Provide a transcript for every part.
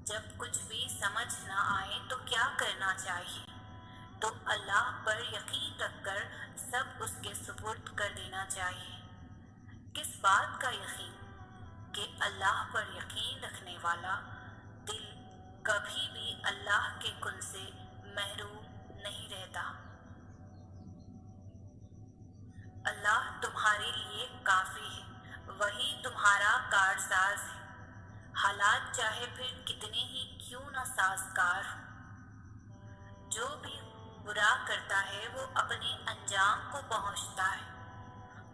جب کچھ بھی سمجھ نہ آئے تو کیا کرنا چاہیے؟ تو اللہ پر یقین رکھ کر سب اس کے سپرد کر دینا چاہیے۔ کس بات کا یقین؟ کہ اللہ پر یقین رکھنے والا دل کبھی بھی اللہ کے کن سے محروم نہیں رہتا۔ اللہ تمہارے لیے کافی ہے، وہی تمہارا کارساز ہے، حالات چاہے پھر کتنے ہی کیوں نہ سازگار ہوں۔ جو بھی برا کرتا ہے وہ اپنے انجام کو پہنچتا ہے۔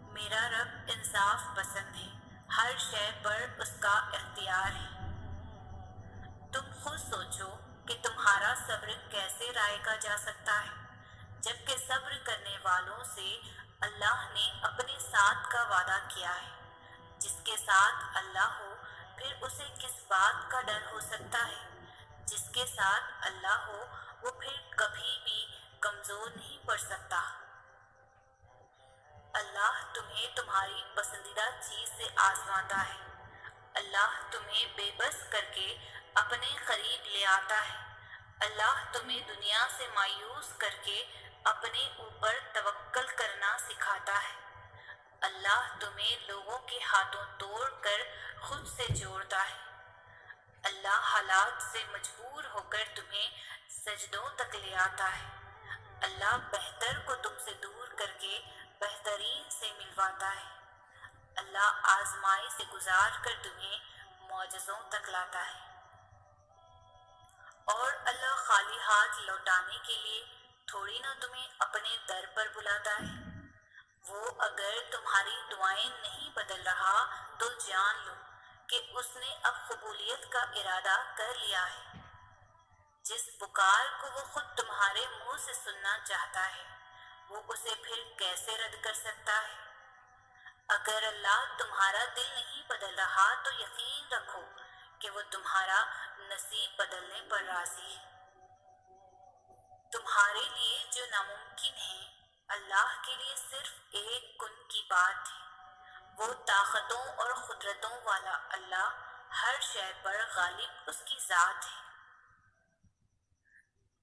میرا رب انصاف پسند ہے، ہر شے پر اس کا اختیار ہے۔ تم خود سوچو کہ تمہارا صبر کیسے رائگا جا سکتا ہے، جبکہ صبر کرنے والوں سے اللہ نے اپنے ساتھ کا وعدہ کیا ہے۔ جس کے ساتھ اللہ ہو پھر اسے کس بات کا ڈر ہو سکتا ہے؟ جس کے ساتھ اللہ ہو وہ پھر کبھی بھی کمزور نہیں پڑ سکتا۔ اللہ تمہیں تمہاری پسندیدہ چیز سے آزماتا ہے۔ اللہ تمہیں بے بس کر کے اپنے قریب لے آتا ہے۔ اللہ تمہیں دنیا سے مایوس کر کے اپنے اوپر توکل کرنا سکھاتا ہے۔ اللہ تمہیں لوگوں کے ہاتھوں توڑ کر خود سے جوڑتا ہے۔ اللہ حالات سے مجبور ہو کر تمہیں سجدوں تک لے آتا ہے۔ اللہ بہتر کو تم سے دور کر کے بہترین سے ملواتا ہے۔ اللہ آزمائی سے گزار کر تمہیں معجزوں تک لاتا ہے۔ اور اللہ خالی ہاتھ لوٹانے کے لیے تھوڑی نہ تمہیں اپنے در پر بلاتا ہے۔ وہ اگر تمہاری دعائیں نہیں بدل رہا تو جان لو کہ اس نے اب قبولیت کا ارادہ کر لیا ہے۔ جس پکار کو وہ خود تمہارے منہ سے سننا چاہتا ہے وہ اسے پھر کیسے رد کر سکتا ہے؟ اگر اللہ تمہارا دل نہیں بدل رہا تو یقین رکھو کہ وہ تمہارا نصیب بدلنے پر راضی ہے۔ تمہارے لیے جو ناممکن ہے اللہ کے لیے صرف ایک کن کی بات ہے۔ وہ طاقتوں اور قدرتوں والا اللہ ہر شے پر غالب اس کی ذات ہے۔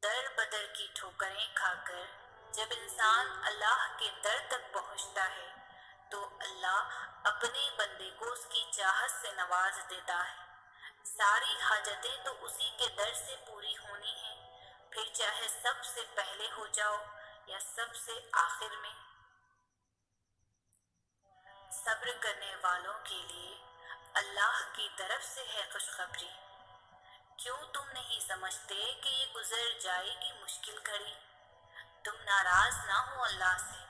در بدر کی ٹھوکریں کھا کر جب انسان اللہ کے در تک پہنچتا ہے تو اللہ اپنے بندے کو اس کی چاہت سے نواز دیتا ہے۔ ساری حاجتیں تو اسی کے در سے پوری ہونی ہیں، پھر چاہے سب سے پہلے ہو جاؤ یا سب سے آخر میں۔ صبر کرنے والوں کے لیے اللہ کی طرف سے ہے خوشخبری۔ کیوں تم نہیں سمجھتے کہ یہ گزر جائے گی مشکل گھڑی؟ تم ناراض نہ ہو اللہ سے،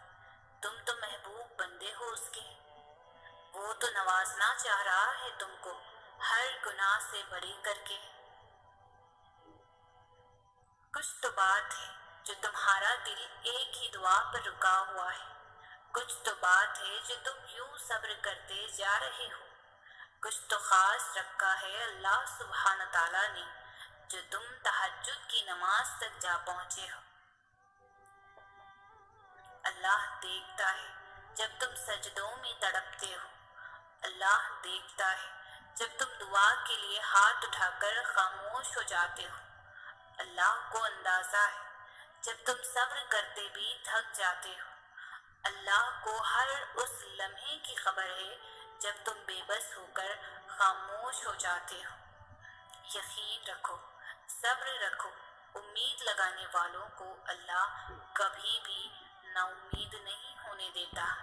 تم تو محبوب بندے ہو اس کے۔ وہ تو نوازنا چاہ رہا ہے تم کو ہر گناہ سے بری کر کے۔ کچھ تو بات ہے جو تمہارا دل ایک ہی دعا پر رکا ہوا ہے، کچھ تو بات ہے جو تم یوں صبر کرتے جا رہے ہو، کچھ تو خاص رکھا ہے اللہ سبحانہ تعالیٰ نے جو تم تہجد کی نماز تک جا پہنچے ہو۔ اللہ دیکھتا ہے جب تم سجدوں میں تڑپتے ہو، اللہ دیکھتا ہے جب تم دعا کے لیے ہاتھ اٹھا کر خاموش ہو جاتے ہو، اللہ کو اندازہ ہے جب تم صبر کرتے بھی تھک جاتے ہو، اللہ کو ہر اس لمحے کی خبر ہے جب تم بے بس ہو کر خاموش ہو جاتے ہو۔ یقین رکھو، صبر رکھو، امید لگانے والوں کو اللہ کبھی بھی نا امید نہیں ہونے دیتا۔